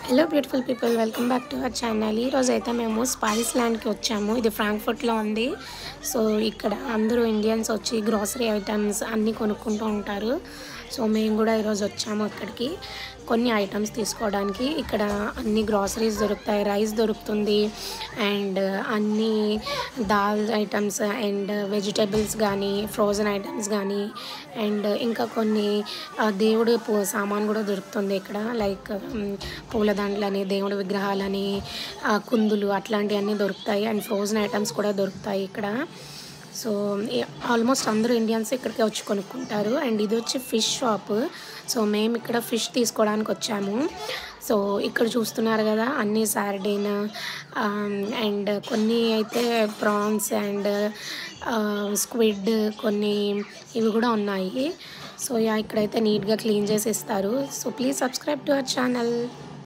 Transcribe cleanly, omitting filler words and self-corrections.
Hello beautiful people, welcome back to our channel. ఈరోజు అయితే మేము స్పైస్ ల్యాండ్కి వచ్చాము. ఇది ఫ్రాంక్ఫర్ట్లో ఉంది. సో ఇక్కడ అందరూ ఇండియన్స్ వచ్చి గ్రాసరీ ఐటమ్స్ అన్నీ కొనుక్కుంటూ ఉంటారు. సో మేము కూడా ఈరోజు వచ్చాము అక్కడికి కొన్ని ఐటమ్స్ తీసుకోవడానికి. ఇక్కడ అన్ని గ్రాసరీస్ దొరుకుతాయి, రైస్ దొరుకుతుంది అండ్ అన్ని దాల్ ఐటమ్స్ అండ్ వెజిటేబుల్స్ కానీ ఫ్రోజన్ ఐటమ్స్ కానీ అండ్ ఇంకా కొన్ని దేవుడి సామాన్ కూడా దొరుకుతుంది ఇక్కడ. లైక్ పూలదండలని, దేవుడి విగ్రహాలని, కుందులు అట్లాంటివన్నీ దొరుకుతాయి అండ్ ఫ్రోజన్ ఐటమ్స్ కూడా దొరుకుతాయి ఇక్కడ. సో ఆల్మోస్ట్ అందరూ ఇండియన్స్ ఇక్కడికి వచ్చి కొనుక్కుంటారు. అండ్ ఇది వచ్చి ఫిష్ షాప్. సో మేము ఇక్కడ ఫిష్ తీసుకోవడానికి వచ్చాము. సో ఇక్కడ చూస్తున్నారు కదా, అన్నీ సార్డిన్ అండ్ కొన్ని అయితే ప్రాన్స్ అండ్ స్క్విడ్, కొన్ని ఇవి కూడా ఉన్నాయి. సో ఇక్కడైతే నీట్గా క్లీన్ చేసి ఇస్తారు. So please subscribe to our channel.